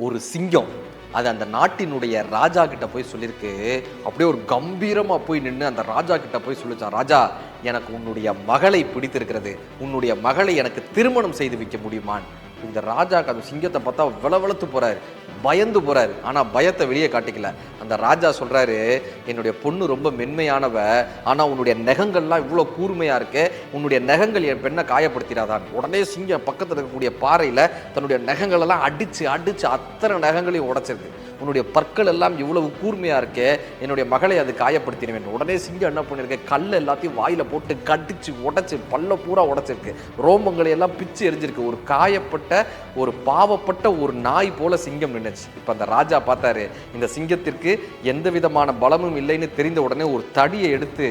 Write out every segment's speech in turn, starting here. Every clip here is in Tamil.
ஒரு சிங்கம் அது அந்த நாட்டினுடைய ராஜா கிட்ட போய் சொல்லியிருக்கு. அப்படியே ஒரு கம்பீரமா போய் நின்று அந்த ராஜா கிட்ட போய் சொல்லிச்சான், ராஜா எனக்கு உன்னுடைய மகளை பிடித்திருக்கிறது, உன்னுடைய மகளை எனக்கு திருமணம் செய்து வைக்க முடியுமான். இந்த ராஜாக்கு அந்த சிங்கத்தை பார்த்தா விளவெளத்து போறாரு, பயந்து போறாரு. ஆனா பயத்தை வெளியே காட்டிக்கல. அந்த ராஜா சொல்றாரு, என்னுடைய பொண்ணு ரொம்ப மென்மையானவ, ஆனா உன்னுடைய நகங்கள்லாம் இவ்வளவு கூர்மையா இருக்கு, உன்னுடைய நகங்கள் என் பெண்ணை காயப்படுத்திடாதான். உடனே சிங்கம் பக்கத்தில் இருக்கக்கூடிய பாறையில தன்னுடைய நகங்கள் எல்லாம் அடிச்சு அடிச்சு அத்தனை நகங்களையும் உடைச்சிருக்கு. உன்னுடைய பற்கள் எல்லாம் இவ்வளவு கூர்மையா இருக்கே, என்னுடைய மகளை அது காயப்படுத்தின வேண்டும். உடனே சிங்கம் என்ன பண்ணிருக்கு, கல் எல்லாத்தையும் வாயில போட்டு கடிச்சு உடைச்சு பல்ல பூரா உடைச்சிருக்கு, ரோமங்களை எல்லாம் பிச்சு எரிஞ்சிருக்கு. ஒரு காயப்பட்ட ஒரு பாவப்பட்ட ஒரு நாய் போல சிங்கம் நின்னுச்சு. இப்ப அந்த ராஜா பார்த்தாரு, இந்த சிங்கத்திற்கு எந்த விதமான பலமும் இல்லைன்னு தெரிந்த உடனே ஒரு தடியை எடுத்து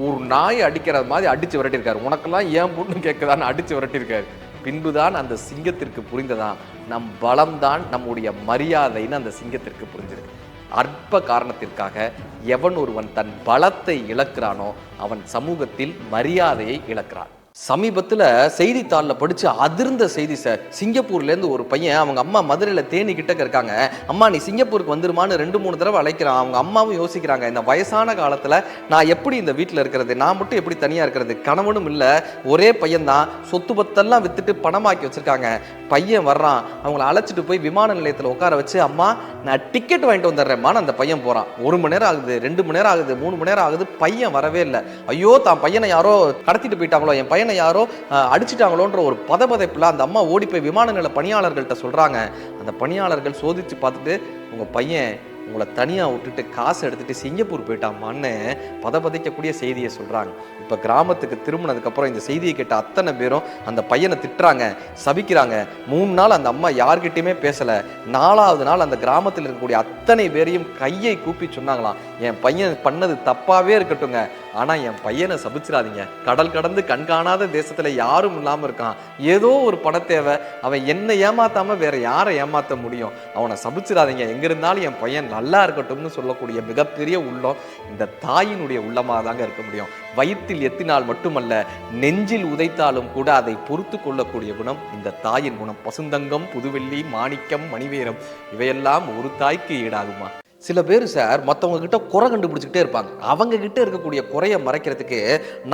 ஒரு நாயை அடிக்கிற மாதிரி அடிச்சு விரட்டியிருக்காரு. உனக்கெல்லாம் ஏன் பொண்ணு கேட்குதான்னு அடிச்சு விரட்டியிருக்காரு. பின்புதான் அந்த சிங்கத்திற்கு புரிந்ததான், நம் பலம்தான் நம்முடைய மரியாதைன்னு அந்த சிங்கத்திற்கு புரிஞ்சிருக்கு. அற்ப காரணத்திற்காக எவன் ஒருவன் தன் பலத்தை இழக்கிறானோ அவன் சமூகத்தில் மரியாதையை இழக்கிறான். சமீபத்தில் செய்தித்தாளில் படித்து அதிர்ந்த செய்தி சார். சிங்கப்பூர்லேருந்து ஒரு பையன், அவங்க அம்மா மதுரையில் தேனி கிட்டக்க இருக்காங்க, அம்மா நீ சிங்கப்பூருக்கு வந்துருமான்னு 2-3 தடவை அழைக்கிறான். அவங்க அம்மாவும் யோசிக்கிறாங்க, இந்த வயசான காலத்தில் நான் எப்படி இந்த வீட்டில் இருக்கிறது, நான் மட்டும் எப்படி தனியாக இருக்கிறது, கணவனும் இல்லை, ஒரே பையன்தான், சொத்து பத்தெல்லாம் விற்றுட்டு பணமாக்கி வச்சுருக்காங்க. பையன் வர்றான், அவங்கள அழைச்சிட்டு போய் விமான நிலையத்தில் உட்கார வச்சு, அம்மா நான் டிக்கெட் வாங்கிட்டு வந்துடுறேம்மான்னு அந்த பையன் போகிறான். 1 மணி நேரம் ஆகுது, 2 மணி நேரம் ஆகுது, 3 மணி நேரம் ஆகுது, பையன் வரவே இல்லை. ஐயோ தான் பையனை யாரோ கடத்திட்டு போயிட்டாங்களோ, என் பையனை யாரோ அடிச்சிட்டாங்களோன்ற ஒரு பதபதைப்புல அந்த அம்மா ஓடி போய் விமான நிலைய பணியாளர்கள்ட்ட சொல்றாங்க. அந்த பணியாளர்கள் சோதிச்சு பார்த்துட்டு, உங்க பையன் உங்களை தனியாக விட்டுட்டு காசு எடுத்துட்டு சிங்கப்பூர் போயிட்டாமான்னு பதபதைக்கக்கூடிய செய்தியை சொல்கிறாங்க. இப்போ கிராமத்துக்கு திரும்பினதுக்கப்புறம் இந்த செய்தியை கேட்ட அத்தனை பேரும் அந்த பையனை திட்டுறாங்க, சபிக்கிறாங்க. 3 நாள் அந்த அம்மா யார்கிட்டையுமே பேசலை. 4ஆவது நாள் அந்த கிராமத்தில் இருக்கக்கூடிய அத்தனை பேரையும் கையை கூப்பி சொன்னாங்களாம், என் பையன் பண்ணது தப்பாகவே இருக்கட்டுங்க, ஆனால் என் பையனை சபிச்சிடாதீங்க. கடல் கடந்து கண்காணாத தேசத்தில் யாரும் இல்லாமல் இருக்கான், ஏதோ ஒரு பண தேவை, அவன் என்னை ஏமாத்தாமல் வேற யாரை ஏமாற்ற முடியும், அவனை சபிச்சிடாதீங்க, எங்கே இருந்தாலும் என் பையன் நல்லா இருக்கட்டும்னு சொல்லக்கூடிய மிகப்பெரிய உள்ளம் இந்த தாயினுடைய உள்ளமாக தாங்க இருக்க முடியும். வயிற்றில் எத்தினால் மட்டுமல்ல, நெஞ்சில் உதைத்தாலும் கூட அதை பொறுத்து கொள்ளக்கூடிய குணம் இந்த தாயின் குணம். பசுந்தங்கம், புதுவெள்ளி, மாணிக்கம், மணிவேரம் இவையெல்லாம் ஒரு தாய்க்கு ஈடாகுமா? சில பேர் சார் மற்றவங்க கிட்ட குறை கண்டுபிடிச்சிக்கிட்டே இருப்பாங்க. அவங்க கிட்ட இருக்கக்கூடிய குறையை மறைக்கிறதுக்கு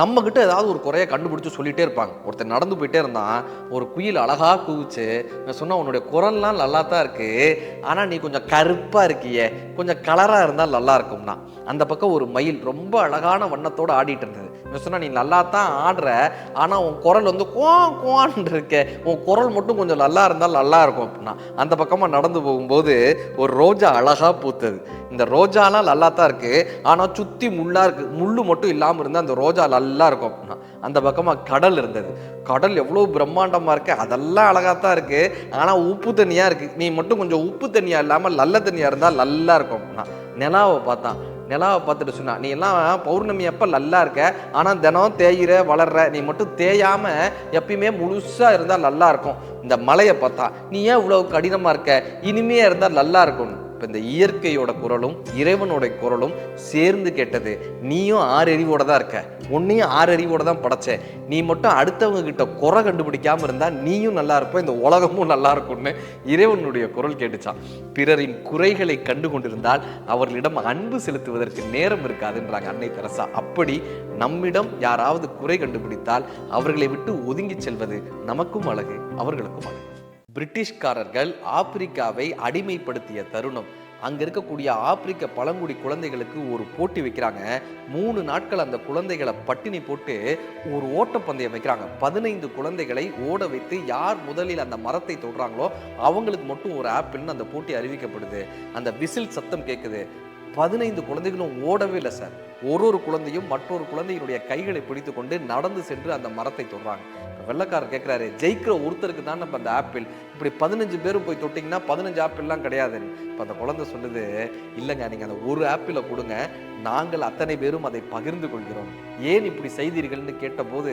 நம்ம கிட்ட ஏதாவது ஒரு குறையை கண்டுபிடிச்சு சொல்லிட்டே இருப்பாங்க. ஒருத்தர் நடந்து போயிட்டே இருந்தான், ஒரு குயில் அழகா கூவிச்சு, நான் சொன்னா உன்னுடைய குரல்லாம் நல்லா தான் இருக்கு, ஆனால் நீ கொஞ்சம் கருப்பாக இருக்கியே, கொஞ்சம் கலராக இருந்தால் நல்லா இருக்கும்னா. அந்த பக்கம் ஒரு மயில் ரொம்ப அழகான வண்ணத்தோடு ஆடிட்டு இருந்தது. சொன்னா நீ நல்லா தான் ஆடுற, ஆனால் உன் குரல் வந்து குவான்னு இருக்க, உன் குரல் மட்டும் கொஞ்சம் நல்லா இருந்தால் நல்லா இருக்கும் அப்படின்னா. அந்த பக்கமாக நடந்து போகும்போது ஒரு ரோஜா அழகா பூத்தது. இந்த ரோஜாலாம் நல்லா தான் இருக்கு, ஆனால் சுற்றி முள்ளா இருக்கு, முள்ளு மட்டும் இல்லாமல் இருந்தால் அந்த ரோஜா நல்லா இருக்கும் அப்படின்னா. அந்த பக்கமாக கடல் இருந்தது. கடல் எவ்வளோ பிரம்மாண்டமாக இருக்கு, அதெல்லாம் அழகாக தான் இருக்கு, ஆனால் உப்பு தண்ணியாக இருக்கு, நீ மட்டும் கொஞ்சம் உப்பு தண்ணியாக இல்லாமல் நல்ல தண்ணியாக இருந்தால் நல்லா இருக்கும் அப்படின்னா. நிலாவை பார்த்தான், நிலாவை பார்த்துட்டு சொன்னா, நீ எல்லாம் பௌர்ணமி அப்போ நல்லா இருக்க, ஆனால் தினம் தேயிற வளர்ற, நீ மட்டும் தேயாமல் எப்பயுமே முழுசாக இருந்தால் நல்லா இருக்கும். இந்த மலையை பார்த்தா, நீ ஏன் இவ்வளோ கடினமாக இருக்க, இனிமையாக இருந்தால் நல்லா இருக்கும். இப்போ இந்த இயற்கையோட குரலும் இறைவனோட குரலும் சேர்ந்து கேட்டது, நீயும் 6 அறிவோட தான் இருக்க, உன்னையும் 6 அறிவோட தான் படைச்ச, நீ மட்டும் அடுத்தவங்க கிட்ட குறை கண்டுபிடிக்காம இருந்தா நீயும் நல்லா இருப்ப, இந்த உலகமும் நல்லா இருக்கும்னு இறைவனுடைய குரல் கேட்டுச்சான். பிறரின் குறைகளை கண்டு கொண்டிருந்தால் அவர்களிடம் அன்பு செலுத்துவதற்கு நேரம் இருக்காதுன்றாங்க அன்னை தெரசா. அப்படி நம்மிடம் யாராவது குறை கண்டுபிடித்தால் அவர்களை விட்டு ஒதுங்கி செல்வது நமக்கும் அழகு, அவர்களுக்கும் அழகு. பிரிட்டிஷ்காரர்கள் ஆப்பிரிக்காவை அடிமைப்படுத்திய தருணம். அங்க இருக்கக்கூடிய ஆப்பிரிக்க பழங்குடி குழந்தைகளுக்கு ஒரு போட்டி வைக்கிறாங்க. 3 நாட்கள் அந்த குழந்தைகளை பட்டினி போட்டு ஒரு ஓட்டப்பந்தயம் வைக்கிறாங்க. 15 குழந்தைகளை ஓட வைத்து யார் முதலில் அந்த மரத்தை தொடுறாங்களோ அவங்களுக்கு மட்டும் ஒரு ஆப்பிள்னு அந்த போட்டி அறிவிக்கப்படுது. அந்த விசில் சத்தம் கேட்குது. 15 குழந்தைகளும் ஓடவே இல்லை சார். ஒரு குழந்தையும் மற்றொரு குழந்தையினுடைய கைகளை பிடித்து கொண்டு நடந்து சென்று அந்த மரத்தை தொடுறாங்க. வெள்ளைக்காரர் கேட்குறாரு, ஜெயிக்கிற ஒருத்தருக்கு தான் நம்ம அந்த ஆப்பிள், இப்படி 15 பேரும் போய் தொட்டிங்கன்னா 15 ஆப்பிள்லாம் கிடையாதுன்னு. இப்போ அந்த குழந்தை சொல்லுது, இல்லைங்க நீங்கள் அந்த ஒரு ஆப்பிளை கொடுங்க, நாங்கள் அத்தனை பேரும் அதை பகிர்ந்து கொள்கிறோம். ஏன் இப்படி செய்தீர்கள்னு கேட்டபோது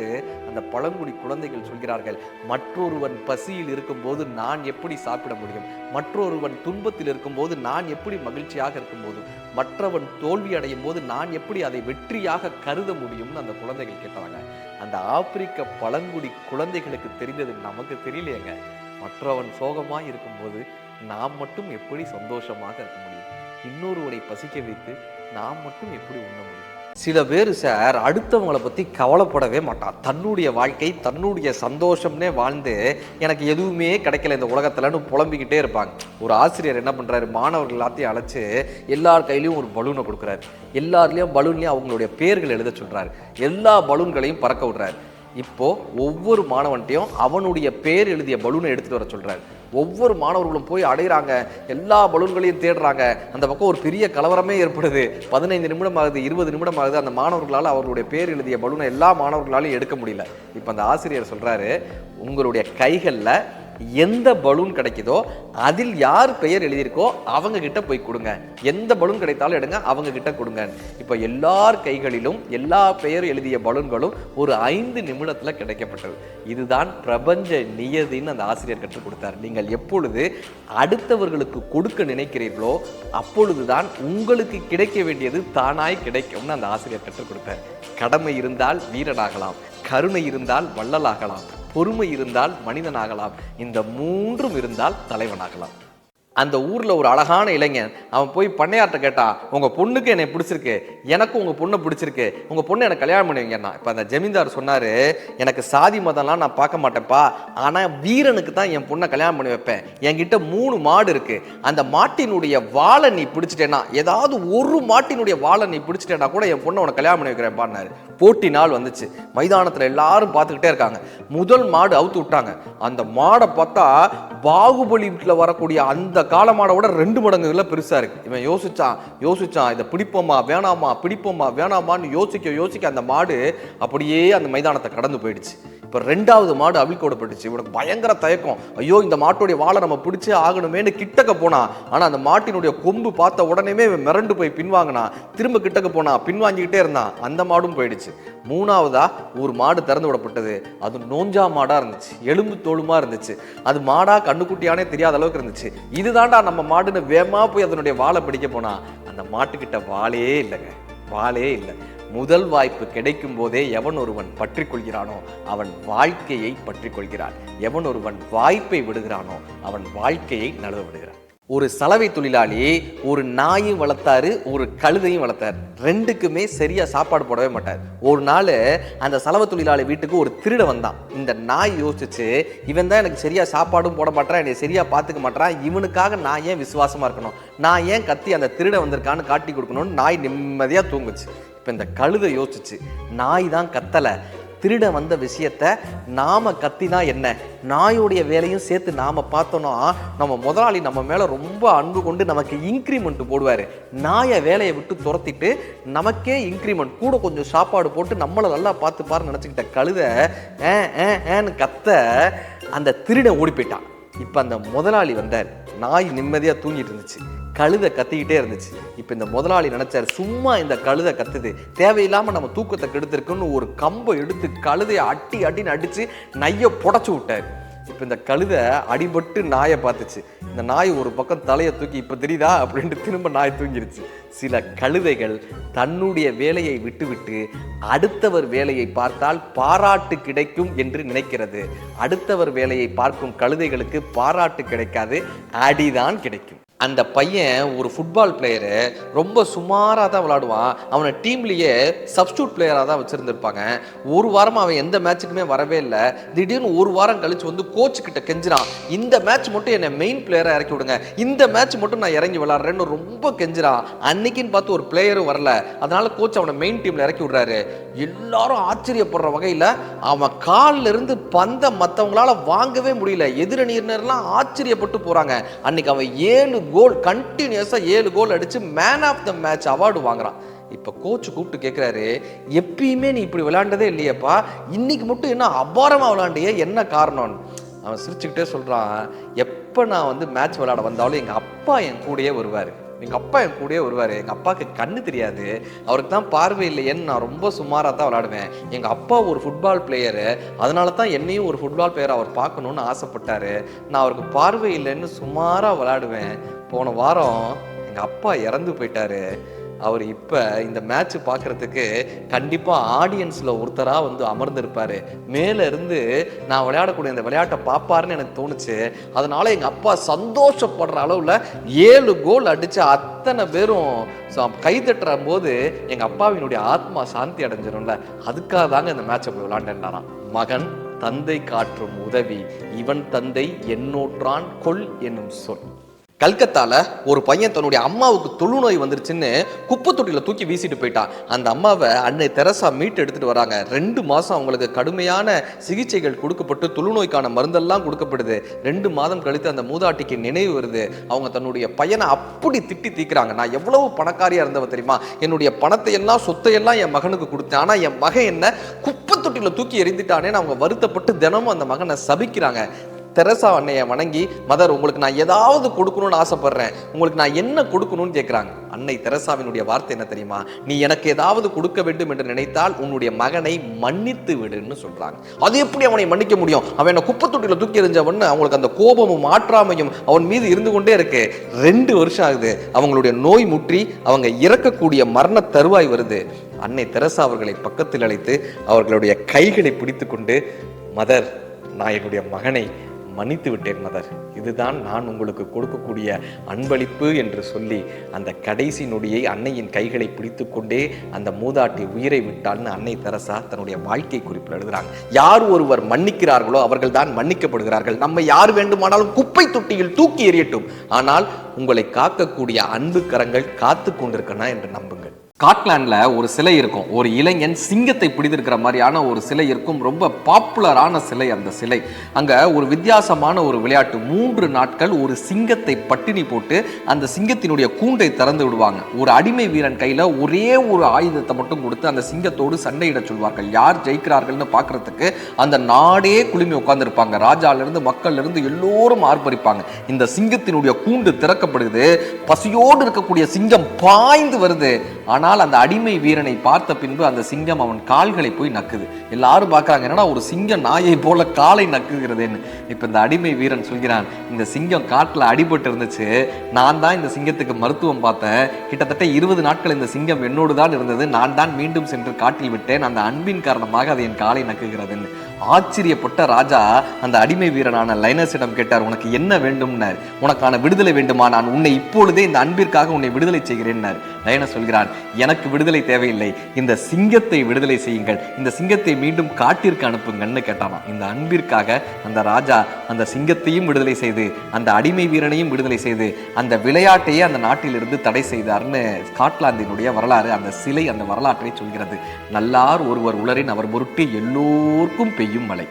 அந்த பழங்குடி குழந்தைகள் சொல்கிறார்கள், மற்றொருவன் பசியில் இருக்கும்போது நான் எப்படி சாப்பிட முடியும், மற்றொருவன் துன்பத்தில் இருக்கும்போது நான் எப்படி மகிழ்ச்சியாக இருக்கும்போது, மற்றவன் தோல்வி அடையும் போது நான் எப்படி அதை வெற்றியாக கருத முடியும்னு அந்த குழந்தைகள் கேட்டாங்க. அந்த ஆப்பிரிக்க பழங்குடி குழந்தைகளுக்கு தெரிந்தது நமக்கு தெரியலையேங்க. மற்றவன் சோகமாய் இருக்கும்போது நாம் மட்டும் எப்படி சந்தோஷமாக இருக்க முடியும்? இன்னொருவரை பசிக்க வைத்து நாம் மட்டும் எப்படி உண்ண முடியும்? சில பேர் சார் அடுத்தவங்களை பற்றி கவலைப்படவே மாட்டான். தன்னுடைய வாழ்க்கை தன்னுடைய சந்தோஷம்னே வாழ்ந்து எனக்கு எதுவுமே கிடைக்கல இந்த உலகத்துலன்னு புலம்பிக்கிட்டே இருப்பாங்க. ஒரு ஆசிரியர் என்ன பண்ணுறாரு, மாணவர்கள் எல்லாத்தையும் அழைச்சி எல்லார் கையிலையும் ஒரு பலூனை கொடுக்குறாரு. எல்லாருலேயும் பலூன்லேயும் அவங்களுடைய பேர்கள் எழுத சொல்கிறாரு. எல்லா பலூன்களையும் பறக்க விடுறாரு. இப்போது ஒவ்வொரு மாணவன்ட்டையும் அவனுடைய பேர் எழுதிய பலூனை எடுத்துகிட்டு வர சொல்கிறாரு. ஒவ்வொரு மாணவர்களும் போய் அடைகிறாங்க, எல்லா பலூன்களையும் தேடுறாங்க. அந்த பக்கம் ஒரு பெரிய கலவரமே ஏற்படுது. 15 நிமிடம் ஆகுது, 20 நிமிடம் ஆகுது. அந்த மாணவர்களால் அவர்களுடைய பேர் எழுதிய பலூனை எல்லா மாணவர்களாலையும் எடுக்க முடியல. இப்போ அந்த ஆசிரியர் சொல்கிறாரு, உங்களுடைய கைகளில் எந்த பலூன் கிடைக்குதோ அதில் யார் பெயர் எழுதியிருக்கோ அவங்க கிட்ட போய் கொடுங்க. எந்த பலூன் கிடைத்தாலும் எடுங்க, அவங்க கிட்ட கொடுங்க. இப்போ எல்லார் கைகளிலும் எல்லா பெயர் எழுதிய பலூன்களும் ஒரு 5 நிமிடத்தில் கிடைக்கப்பட்டது. இதுதான் பிரபஞ்ச நியதின்னு அந்த ஆசிரியர் கற்றுக் கொடுத்தார். நீங்கள் எப்பொழுது அடுத்தவர்களுக்கு கொடுக்க நினைக்கிறீர்களோ அப்பொழுதுதான் உங்களுக்கு கிடைக்க வேண்டியது தானாய் கிடைக்கும்னு அந்த ஆசிரியர் கற்றுக் கொடுத்தார். கடமை இருந்தால் வீரனாகலாம், கருணை இருந்தால் வள்ளலாகலாம், பொறுமை இருந்தால் மனிதனாகலாம், இந்த 3ம் இருந்தால் தலைவனாகலாம். அந்த ஊரில் ஒரு அழகான இளைஞன் அவன் போய் பண்ணையார்ட்ட கேட்டான், உங்கள் பொண்ணுக்கு என்னை பிடிச்சிருக்கு, எனக்கும் உங்கள் பொண்ணை பிடிச்சிருக்கு, உங்கள் பொண்ணு எனக்கு கல்யாணம் பண்ணுவீங்கன்னா. இப்போ அந்த ஜமீன்தார் சொன்னார், எனக்கு சாதி மதம்லாம் நான் பார்க்க மாட்டேன்ப்பா, ஆனால் வீரனுக்கு தான் என் பொண்ணை கல்யாணம் பண்ணி வைப்பேன். என்கிட்ட 3 மாடு இருக்குது, அந்த மாட்டினுடைய வாழை நீ பிடிச்சிட்டேன்னா, ஏதாவது ஒரு மாட்டினுடைய வாழை நீ பிடிச்சிட்டேன்னா கூட என் பொண்ணை உனக்கு கல்யாணம் பண்ணி வைக்கிறேன்ப்பான்னாரு. போட்டி நாள் வந்துச்சு. மைதானத்தில் எல்லாரும் பார்த்துக்கிட்டே இருக்காங்க. முதல் மாடு அவுத்து விட்டாங்க. அந்த மாடை பார்த்தா பாகுபலி வீட்டில் வரக்கூடிய அந்த கால மாடோட 2 மடங்குல பெருசா இருக்கு. இவன் யோசிச்சான் இதை பிடிப்போமா வேணாமான்னு யோசிக்க அந்த மாடு அப்படியே அந்த மைதானத்தை கடந்து போயிடுச்சு. இப்போ 2வது மாடு அவிழ்க்கோடப்பட்டுச்சு. இவனுக்கு பயங்கர தயக்கம். ஐயோ, இந்த மாட்டுடைய வாழை நம்ம பிடிச்சே ஆகணுமேனு கிட்டக்க போனா. ஆனால் அந்த மாட்டினுடைய கொம்பு பார்த்த உடனே மிரண்டு போய் பின்வாங்கினா. திரும்ப கிட்டக்க போனா, பின்வாங்கிக்கிட்டே இருந்தான். அந்த மாடும் போயிடுச்சு. 3வதா ஒரு மாடு திறந்து விடப்பட்டது. அது நோஞ்சா மாடா இருந்துச்சு, எலும்பு தோலுமா இருந்துச்சு. அது மாடா கண்ணுக்குட்டியானே தெரியாத அளவுக்கு இருந்துச்சு. இதுதான்டா நம்ம மாடுன்னு வேமா போய் அதனுடைய வாழை பிடிக்க போனா. அந்த மாட்டுக்கிட்ட வாளே இல்லைங்க, வாளே இல்லை. முதல் வாய்ப்பு கிடைக்கும் போதே எவன் ஒருவன் பற்றி கொள்கிறானோ அவன் வாழ்க்கையை பற்றி கொள்கிறான். எவன் ஒருவன் வாய்ப்பை விடுகிறானோ அவன் வாழ்க்கையை நழுவ விடுகிறான். ஒரு சலவை தொழிலாளி ஒரு நாயும் வளர்த்தாரு, ஒரு கழுதையும் வளர்த்தாரு. 2க்குமே சரியா சாப்பாடு போடவே மாட்டார். ஒரு நாள் அந்த சலவை தொழிலாளி வீட்டுக்கு ஒரு திருட வந்தான். இந்த நாய் யோசிச்சு, இவன் தான் எனக்கு சரியா சாப்பாடும் போட மாட்டான், என்னை சரியா பார்த்துக்க மாட்டான், இவனுக்காக நான் ஏன் விசுவாசமா இருக்கணும், நான் ஏன் கத்தி அந்த திருட வந்திருக்கான்னு காட்டி கொடுக்கணும்னு நாய் நிம்மதியா தூங்குச்சு. இப்போ இந்த கழுதை யோசிச்சு, நாய் தான் கத்தலை, திருட வந்த விஷயத்த நாம கத்தினா என்ன, நாயோடைய வேலையும் சேர்த்து நாம பார்த்தோம்னா நம்ம முதலாளி நம்ம மேல ரொம்ப அன்பு கொண்டு நமக்கு இன்க்ரிமெண்ட் போடுவாரு. நாயை வேலையை விட்டு துரத்திட்டு நமக்கே இன்க்ரிமெண்ட் கூட கொஞ்சம் சாப்பாடு போட்டு நம்மளை நல்லா பார்த்து பாருன்னு நினச்சிக்கிட்ட கழுதை ஏன்னு கத்த அந்த திருடன் ஓடி போயிட்டான். இப்போ அந்த முதலாளி வந்தார். நாய் நிம்மதியாக தூங்கிட்டு இருந்துச்சு, கழுதை கத்திக்கிட்டே இருந்துச்சு. இப்போ இந்த முதலாளி நினைச்சார், சும்மா இந்த கழுதை கத்துது, தேவையில்லாமல் நம்ம தூக்கத்தை கெடுத்திருக்குன்னு ஒரு கம்பை எடுத்து கழுதையை அடின்னு அடித்து நையை புடச்சி விட்டார். இப்போ இந்த கழுதை அடிபட்டு நாயை பார்த்துச்சு. இந்த நாய் ஒரு பக்கம் தலையை தூக்கி, இப்போ தெரியுதா அப்படின்ட்டு திரும்ப நாய் தூங்கிருச்சு. சில கழுதைகள் தன்னுடைய வேலையை விட்டுவிட்டு அடுத்தவர் வேலையை பார்த்தால் பாராட்டு கிடைக்கும் என்று நினைக்கிறது. அடுத்தவர் வேலையை பார்க்கும் கழுதைகளுக்கு பாராட்டு கிடைக்காது, அடிதான் கிடைக்கும். அந்த பையன் ஒரு ஃபுட்பால் பிளேயரு, ரொம்ப சுமாராக தான் விளாடுவான். அவனை டீம்லேயே சப்ஸ்டியூட் பிளேயராக தான் வச்சுருந்துருப்பாங்க. ஒரு வாரமாக அவன் எந்த மேட்சுக்குமே வரவே இல்லை. திடீர்னு ஒரு வாரம் கழிச்சு வந்து கோச்சுக்கிட்ட கெஞ்சிறான், இந்த மேட்ச் மட்டும் என்னை மெயின் பிளேயராக இறக்கி விடுங்க, இந்த மேட்ச் மட்டும் நான் இறங்கி விளாட்றேன்னு ரொம்ப கெஞ்சிறான். அன்னைக்குன்னு பார்த்து ஒரு பிளேயரும் வரல, அதனால கோச் அவனை மெயின் டீமில் இறக்கி விடுறாரு. எல்லாரும் ஆச்சரியப்படுற வகையில் அவன் காலில் இருந்து பந்தை மற்றவங்களால வாங்கவே முடியல. எதிரணியினர்லாம் ஆச்சரியப்பட்டு போகிறாங்க. அன்னைக்கு அவன் 7 கோல் கண்டினியூஸாக 7 கோல் அடிச்சு man of the match award வாங்குறான். இப்போ கோச் கூப்பிட்டு கேட்குறாரு, எப்பயுமே நீ இப்படி விளையாண்டதே இல்லையப்பா, இன்னைக்கு மட்டும் என்ன அபாரமாக விளையாண்டியே, என்ன காரணம்னு. அவன் சிரிச்சுக்கிட்டே சொல்கிறான், எப்போ நான் வந்து மேட்ச் விளையாட வந்தாலும் எங்கள் அப்பா என் கூடயே வருவார், எங்கள் அப்பாவுக்கு கண்ணு தெரியாது, அவருக்கு தான் பார்வை இல்லையேன்னு நான் ரொம்ப சுமாராக தான் விளையாடுவேன். எங்கள் அப்பா ஒரு ஃபுட்பால் பிளேயரு, அதனால தான் என்னையும் ஒரு ஃபுட்பால் பிளேயர் அவர் பார்க்கணுன்னு ஆசைப்பட்டாரு. நான் அவருக்கு பார்வை இல்லைன்னு சுமாராக விளையாடுவேன். போன வாரம் எங்கள் அப்பா இறந்து போயிட்டாரு. அவர் இப்ப இந்த மேட்ச் பார்க்கறதுக்கு கண்டிப்பா ஆடியன்ஸ்ல ஒருத்தரா வந்து அமர்ந்திருப்பாரு. மேல இருந்து நான் விளையாடக்கூடிய இந்த விளையாட்டை பார்ப்பாருன்னு எனக்கு தோணுச்சு. அதனால எங்க அப்பா சந்தோஷப்படுற அளவுல 7 கோல் அடிச்ச அத்தனை பேரும் கை தட்டுற போது எங்க அப்பாவினுடைய ஆத்மா சாந்தி அடைஞ்சிரும்ல, அதுக்காக தாங்க இந்த மேட்சை போய் விளையாண்டேன். மகன் தந்தை காற்றும் உதவி, இவன் தந்தை என்னோற்றான் கொல் என்னும் சொல். கல்கத்தால ஒரு பையன் தன்னுடைய அம்மாவுக்கு தொழுநோய் வந்துருச்சுன்னு குப்பை தொட்டியில தூக்கி வீசிட்டு போயிட்டான். அந்த அம்மாவை அன்னை தெரசா மீட்டு எடுத்துட்டு வராங்க. 2 மாசம் அவங்களுக்கு கடுமையான சிகிச்சைகள் கொடுக்கப்பட்டு தொழுநோய்க்கான மருந்தெல்லாம் கொடுக்கப்படுது. 2 மாதம் கழித்து அந்த மூதாட்டிக்கு நினைவு வருது. அவங்க தன்னுடைய பையனை அப்படி திட்டி தீக்குறாங்க. நான் எவ்வளவு பணக்காரியா இருந்தவ தெரியுமா, என்னுடைய பணத்தை எல்லாம் சொத்தையெல்லாம் என் மகனுக்கு கொடுத்தேன், ஆனா என் மகன் என்ன குப்பை தொட்டியில தூக்கி எறிந்துட்டானேன்னு அவங்க வருத்தப்பட்டு தினமும் அந்த மகனை சபிக்கிறாங்க. தெரசா அன்னையை வணங்கி, மதர் உங்களுக்கு நான் ஏதாவது கொடுக்கணும்னு ஆசைப்படுறேன், உங்களுக்கு நான் என்ன கொடுக்கணும்னு கேட்குறாங்க. அன்னை தெரசாவினுடைய வார்த்தை என்ன தெரியுமா, நீ எனக்கு ஏதாவது கொடுக்க வேண்டும் என்று நினைத்தால் உன்னுடைய மகனை மன்னித்து விடுன்னு சொல்றாங்க. அது எப்படி அவனை மன்னிக்க முடியும், அவன் என்ன குப்பை தொட்டியில தூக்கி எறிஞ்சவன்னு அவங்களுக்கு அந்த கோபமும் ஆற்றாமையும் அவன் மீது இருந்து கொண்டே இருக்கு. 2 வருஷம் ஆகுது, அவங்களுடைய நோய் முற்றி அவங்க இறக்கக்கூடிய மரண தருவாய் வருது. அன்னை தெரசா அவர்களை பக்கத்தில் அழைத்து அவர்களுடைய கைகளை பிடித்து கொண்டு, மதர் நான் என்னுடைய மகனை மன்னித்து விட்டேன் மதர், இதுதான் நான் உங்களுக்கு கொடுக்கக்கூடிய அன்பளிப்பு என்று சொல்லி அந்த கடைசி நொடியை அன்னையின் கைகளை பிடித்து கொண்டே அந்த மூதாட்டி உயிரை விட்டாள்னு அன்னை தெரசா தன்னுடைய வாழ்க்கை குறிப்பில் எழுதுறாங்க. யார் ஒருவர் மன்னிக்கிறார்களோ அவர்கள் தான் மன்னிக்கப்படுகிறார்கள். நம்ம யார் வேண்டுமானாலும் குப்பை தொட்டியில் தூக்கி எறியட்டும், ஆனால் உங்களை காக்கக்கூடிய அன்பு கரங்கள் காத்து கொண்டிருக்கணும் என்று நம்புங்கள். ஸ்காட்லாண்டில் ஒரு சிலை இருக்கும், ஒரு இளைஞன் சிங்கத்தை பிடித்திருக்கிற மாதிரியான ஒரு சிலை இருக்கும், ரொம்ப பாப்புலரான சிலை அந்த சிலை. அங்கே ஒரு வித்தியாசமான ஒரு விளையாட்டு, 3 நாட்கள் ஒரு சிங்கத்தை பட்டினி போட்டு அந்த சிங்கத்தினுடைய கூண்டை திறந்து விடுவாங்க. ஒரு அடிமை வீரன் கையில் ஒரே ஒரு ஆயுதத்தை மட்டும் கொடுத்து அந்த சிங்கத்தோடு சண்டையிட சொல்வார்கள். யார் ஜெயிக்கிறார்கள்னு பார்க்கறதுக்கு அந்த நாடே குழுமி உட்கார்ந்துருப்பாங்க. ராஜாலிருந்து மக்கள்லேருந்து எல்லோரும் ஆர்ப்பரிப்பாங்க. இந்த சிங்கத்தினுடைய கூண்டு திறக்கப்படுது, பசியோடு இருக்கக்கூடிய சிங்கம் பாய்ந்து வருது. ஆனால் அந்த அடிமை வீரனை பார்த்த பின்பு அந்த சிங்கம் அவன் கால்களை போய் நக்குது. எல்லாரும் பார்க்கறாங்க, என்னடா ஒரு சிங்கம் நாயை போல காலை நக்குகிறதுன்னு. இப்ப இந்த அடிமை வீரன் சொல்கிறான், இந்த சிங்கம் காட்டுல அடிபட்டு இருந்துச்சு, நான் தான் இந்த சிங்கத்துக்கு மருத்துவம் பார்த்தேன், கிட்டத்தட்ட 20 நாட்கள் இந்த சிங்கம் என்னோடு தான் இருந்தது, நான் தான் மீண்டும் சென்று காட்டில் விட்டேன், அந்த அன்பின் காரணமாக அது என் காலை நக்குகிறதுன்னு. ஆச்சரியப்பட்ட ராஜா அந்த அடிமை வீரனான லைனஸிடம் கேட்டார், உனக்கு என்ன வேண்டும்னார். உனக்கான விடுதலை வேண்டுமா, நான் உன்னை இப்பொழுதே இந்த அன்பிற்காக உன்னை விடுதலை செய்கிறேன். லைனஸ் சொல்கிறான், எனக்கு விடுதலை தேவையில்லை, இந்த சிங்கத்தை விடுதலை செய்யுங்கள், இந்த சிங்கத்தை மீண்டும் காட்டிற்கு அனுப்புங்கன்னு கேட்டானா. இந்த அன்பிற்காக அந்த ராஜா அந்த சிங்கத்தையும் விடுதலை செய்து அந்த அடிமை வீரனையும் விடுதலை செய்து அந்த விளையாட்டையே அந்த நாட்டிலிருந்து தடை செய்தார்னு ஸ்காட்லாந்தினுடைய வரலாறு, அந்த சிலை அந்த வரலாற்றை சொல்கிறது. நல்லார் ஒருவர் உளரின் அவர் பொருட்டு எல்லோருக்கும் பெய்யும் மழை.